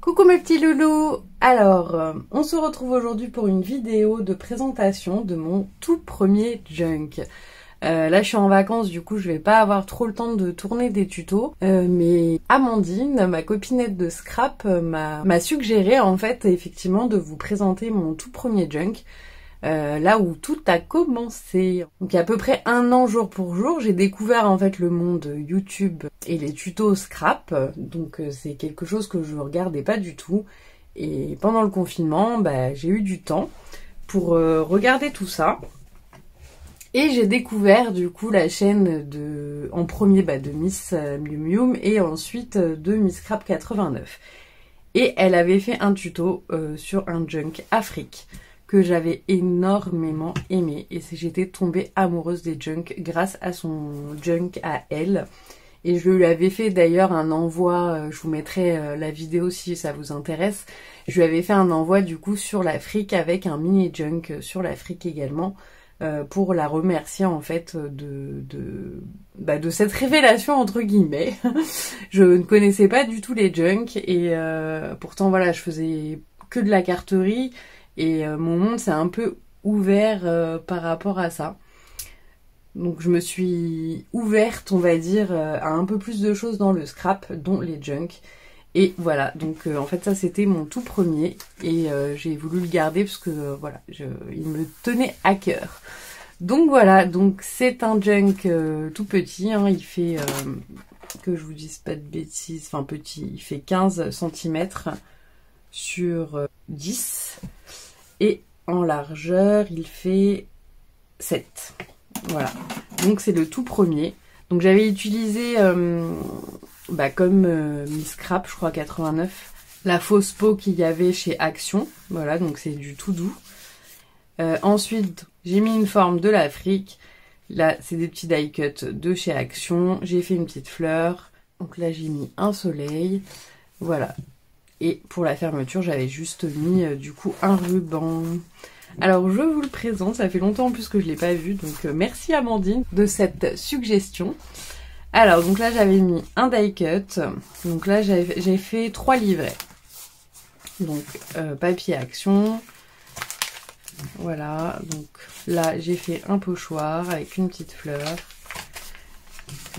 Coucou mes petits loulous. Alors, on se retrouve aujourd'hui pour une vidéo de présentation de mon tout premier junk. Là je suis en vacances, du coup je vais pas avoir trop le temps de tourner des tutos, mais Amandine, ma copinette de scrap, m'a suggéré en fait effectivement de vous présenter mon tout premier junk. Là où tout a commencé. Donc il y a à peu près 1 an jour pour jour, j'ai découvert en fait le monde YouTube et les tutos scrap. Donc c'est quelque chose que je regardais pas du tout. Et pendant le confinement, j'ai eu du temps pour regarder tout ça. Et j'ai découvert du coup la chaîne en premier de Miss Mium Mium et ensuite de Miss Scrap 89. Et elle avait fait un tuto sur un junk Afrique que j'avais énormément aimé, et j'étais tombée amoureuse des junk grâce à son junk à elle. Et je lui avais fait d'ailleurs un envoi, je vous mettrai la vidéo si ça vous intéresse. Je lui avais fait un envoi du coup sur l'Afrique avec un mini junk sur l'Afrique également, pour la remercier en fait de cette révélation entre guillemets. Je ne connaissais pas du tout les junk et pourtant voilà, je faisais que de la carterie. Et mon monde s'est un peu ouvert par rapport à ça. Donc je me suis ouverte, on va dire, à un peu plus de choses dans le scrap, dont les junk. Et voilà, donc en fait ça c'était mon tout premier. Et j'ai voulu le garder parce que voilà, il me tenait à cœur. Donc voilà, donc c'est un junk tout petit, hein, il fait, que je vous dise pas de bêtises, enfin petit, il fait 15 cm sur 10. Et en largeur, il fait 7. Voilà. Donc c'est le tout premier. Donc j'avais utilisé, comme Miss Scrap, je crois 89, la fausse peau qu'il y avait chez Action. Voilà, donc c'est du tout doux. Ensuite, j'ai mis une forme de l'Afrique. Là, c'est des petits die cuts de chez Action. J'ai fait une petite fleur. Donc là, j'ai mis un soleil. Voilà. Et pour la fermeture, j'avais juste mis du coup un ruban. Alors je vous le présente, ça fait longtemps en plus que je ne l'ai pas vu, donc merci Amandine de cette suggestion. Alors donc là j'avais mis un die cut, donc là j'ai fait 3 livrets. Donc papier Action, voilà, donc là j'ai fait un pochoir avec une petite fleur.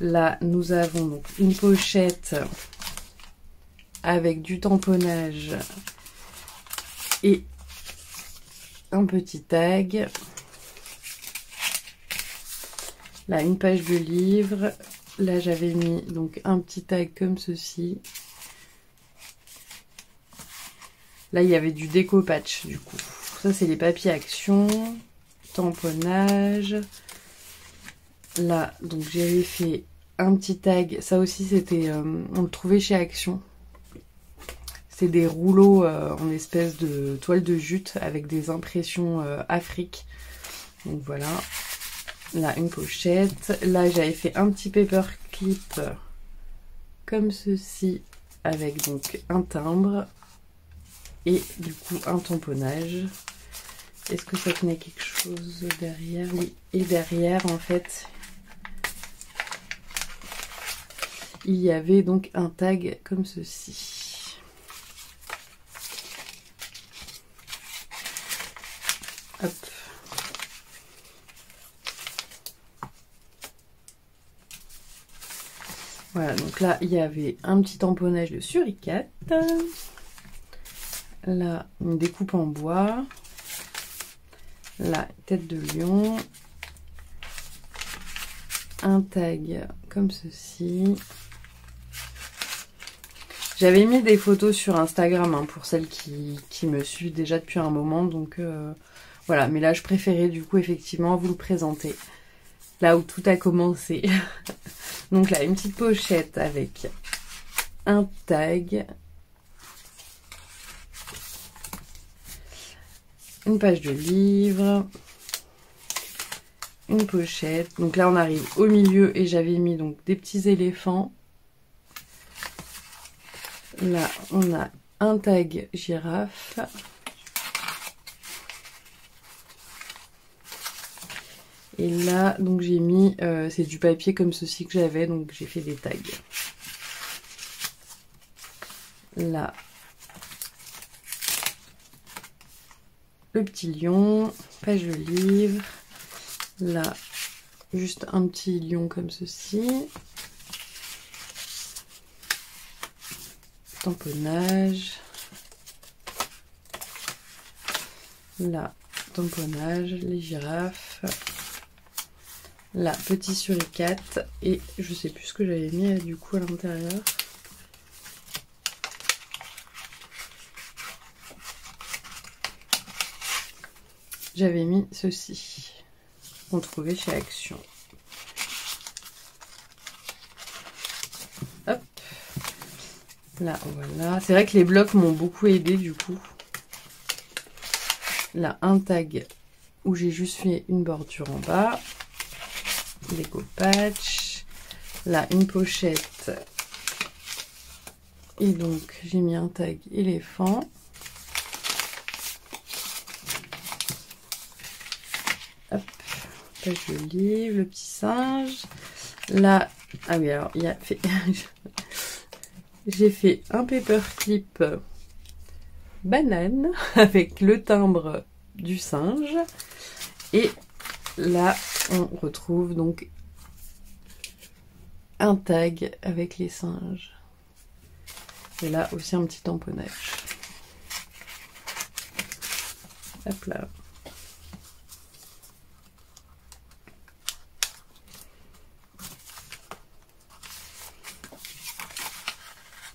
Là nous avons donc une pochette avec du tamponnage et un petit tag. Là, une page de livre. Là, j'avais mis donc un petit tag comme ceci. Là, il y avait du déco patch du coup. Ça, c'est les papiers Action, tamponnage. Là, donc j'avais fait un petit tag. Ça aussi, c'était, on le trouvait chez Action. C'est des rouleaux en espèce de toile de jute avec des impressions Afrique. Donc voilà. Là, une pochette. Là, j'avais fait un petit paperclip comme ceci avec donc un timbre et du coup un tamponnage. Est-ce que ça tenait quelque chose derrière? Oui. Et derrière, en fait, il y avait donc un tag comme ceci. Hop. Voilà, donc là il y avait un petit tamponnage de suricate. Là, une découpe en bois. Là, tête de lion. Un tag comme ceci. J'avais mis des photos sur Instagram hein, pour celles qui me suivent déjà depuis un moment, donc voilà, mais là je préférais du coup effectivement vous le présenter là où tout a commencé. Donc là, une petite pochette avec un tag, une page de livre, une pochette. Donc là on arrive au milieu et j'avais mis donc des petits éléphants. Là on a un tag girafe. Et là, donc j'ai mis, c'est du papier comme ceci que j'avais, donc j'ai fait des tags. Là, le petit lion, page de livre. Là, juste un petit lion comme ceci. Tamponnage. Là, tamponnage, les girafes. Là, petit suricate. Et je sais plus ce que j'avais mis du coup à l'intérieur. J'avais mis ceci, qu'on trouvait chez Action. Hop. Là, voilà. C'est vrai que les blocs m'ont beaucoup aidé du coup. Là, un tag où j'ai juste fait une bordure en bas. Lego patch. Là, une pochette. Et donc, j'ai mis un tag éléphant. Hop, page de livre, le petit singe. Là, ah oui, alors, il y a fait... j'ai fait un paperclip banane avec le timbre du singe. Et là, on retrouve donc un tag avec les singes. Et là aussi un petit tamponnage. Hop là.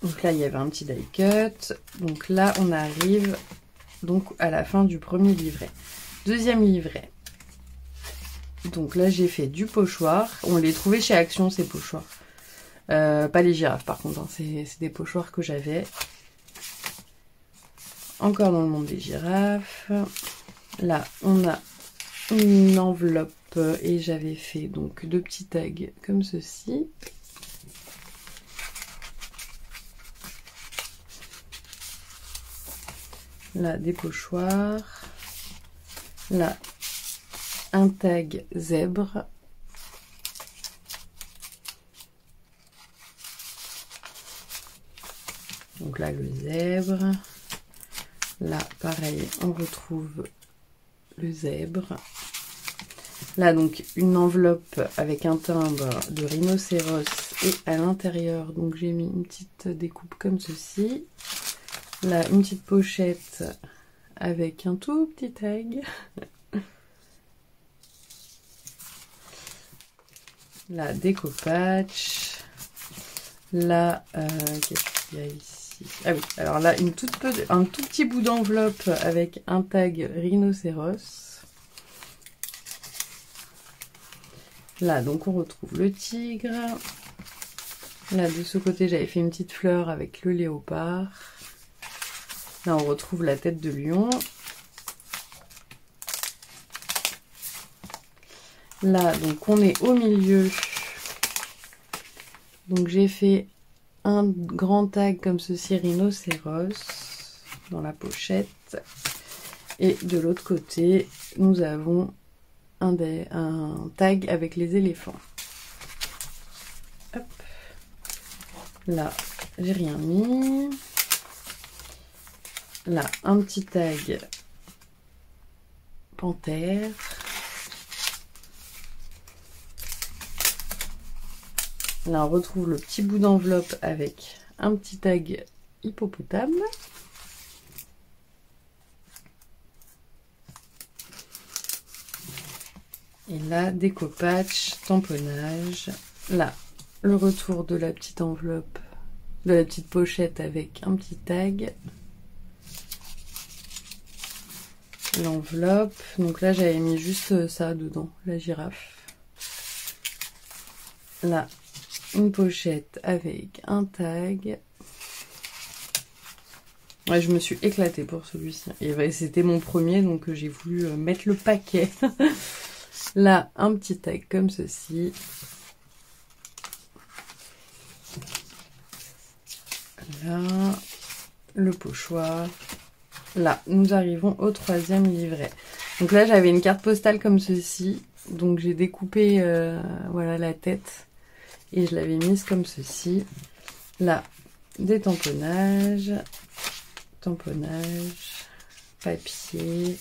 Donc là, il y avait un petit die cut. Donc là, on arrive donc à la fin du premier livret. Deuxième livret. Donc là, j'ai fait du pochoir. On les trouvait chez Action, ces pochoirs. Pas les girafes, par contre. Hein. C'est des pochoirs que j'avais. Encore dans le monde des girafes. Là, on a une enveloppe. Et j'avais fait donc 2 petits tags comme ceci. Là, des pochoirs. Là, un tag zèbre. Donc là, le zèbre. Là, pareil, on retrouve le zèbre. Là, donc, une enveloppe avec un timbre de rhinocéros. Et à l'intérieur, donc, j'ai mis une petite découpe comme ceci. Là, une petite pochette avec un tout petit tag. Là, déco patch. Là, qu'est-ce qu'il y a ici? Ah oui, alors là, un tout petit bout d'enveloppe avec un tag rhinocéros. Là, donc, on retrouve le tigre. Là, de ce côté, j'avais fait une petite fleur avec le léopard. Là, on retrouve la tête de lion. Là, donc, on est au milieu. Donc, j'ai fait un grand tag comme ceci, rhinocéros, dans la pochette. Et de l'autre côté, nous avons un tag avec les éléphants. Hop. Là, j'ai rien mis. Là, un petit tag panthère. Là, on retrouve le petit bout d'enveloppe avec un petit tag hippopotame. Et là, déco patch, tamponnage. Là, le retour de la petite enveloppe, de la petite pochette avec un petit tag. L'enveloppe. Donc là, j'avais mis juste ça dedans, la girafe. Là, une pochette avec un tag. Ouais, je me suis éclatée pour celui-ci. Et ouais, c'était mon premier, donc j'ai voulu mettre le paquet. Là, un petit tag comme ceci. Là, le pochoir. Là, nous arrivons au troisième livret. Donc là, j'avais une carte postale comme ceci. Donc j'ai découpé voilà, la tête. Et je l'avais mise comme ceci. Là, des tamponnages. Tamponnage. Papier.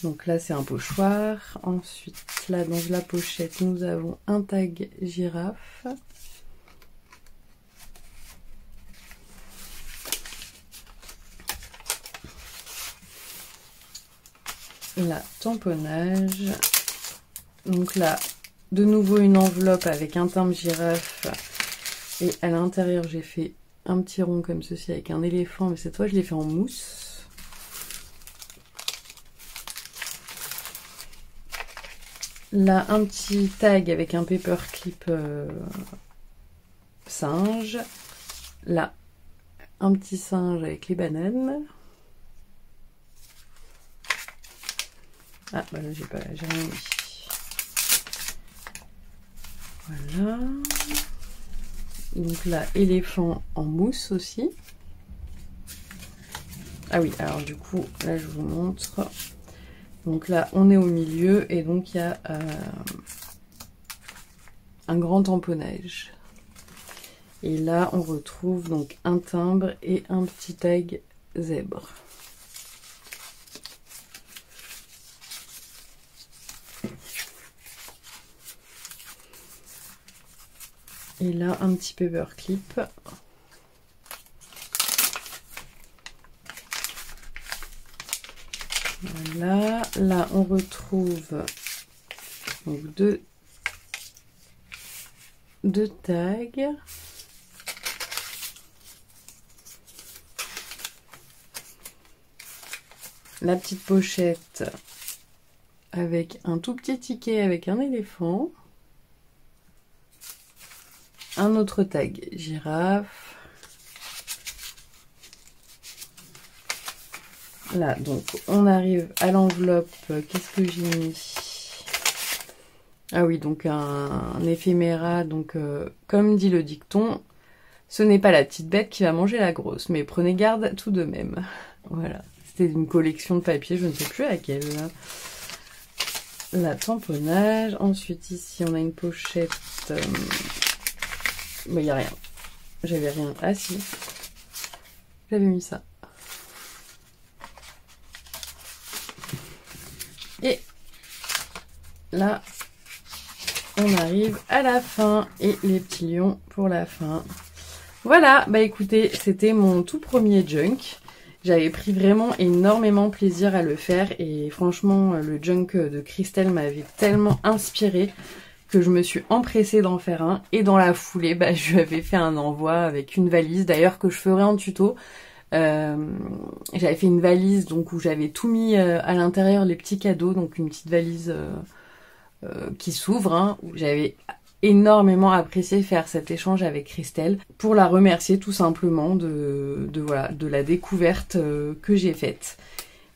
Donc là c'est un pochoir. Ensuite là dans la pochette nous avons un tag girafe. Là tamponnage. Donc là de nouveau une enveloppe avec un timbre girafe. Et à l'intérieur j'ai fait un petit rond comme ceci avec un éléphant, mais cette fois je l'ai fait en mousse. Là, un petit tag avec un paperclip singe. Là, un petit singe avec les bananes. Ah, bah là, j'ai rien mis. Voilà. Donc là, éléphant en mousse aussi. Ah oui, alors du coup, là, je vous montre. Donc là, on est au milieu et donc il y a un grand tamponnage. Et là, on retrouve donc un timbre et un petit tag zèbre. Et là, un petit paperclip. Voilà, là on retrouve donc deux tags. La petite pochette avec un tout petit ticket avec un éléphant. Un autre tag girafe. Là, donc, on arrive à l'enveloppe. Qu'est-ce que j'ai mis? Ah oui, donc un éphéméra. Donc, comme dit le dicton, ce n'est pas la petite bête qui va manger la grosse, mais prenez garde tout de même. Voilà, c'était une collection de papier, je ne sais plus laquelle. La tamponnage. Ensuite, ici, on a une pochette. Mais il n'y a rien. J'avais rien. Ah si, j'avais mis ça. Et là, on arrive à la fin et les petits lions pour la fin. Voilà, bah écoutez, c'était mon tout premier junk. J'avais pris vraiment énormément plaisir à le faire et franchement, le junk de Christelle m'avait tellement inspirée que je me suis empressée d'en faire un. Et dans la foulée, bah, je lui avais fait un envoi avec une valise, d'ailleurs que je ferai en tuto. J'avais fait une valise donc où j'avais tout mis à l'intérieur, les petits cadeaux, donc une petite valise qui s'ouvre, hein, où j'avais énormément apprécié faire cet échange avec Christelle pour la remercier tout simplement de la découverte que j'ai faite.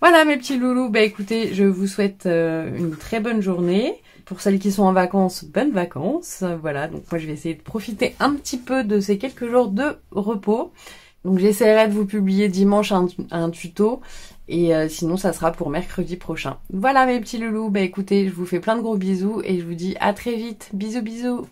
Voilà mes petits loulous, bah écoutez, je vous souhaite une très bonne journée. Pour celles qui sont en vacances, bonnes vacances. Voilà, donc moi je vais essayer de profiter un petit peu de ces quelques jours de repos. Donc j'essaierai de vous publier dimanche un tuto et sinon ça sera pour mercredi prochain. Voilà mes petits loulous, bah écoutez, je vous fais plein de gros bisous et je vous dis à très vite. Bisous bisous.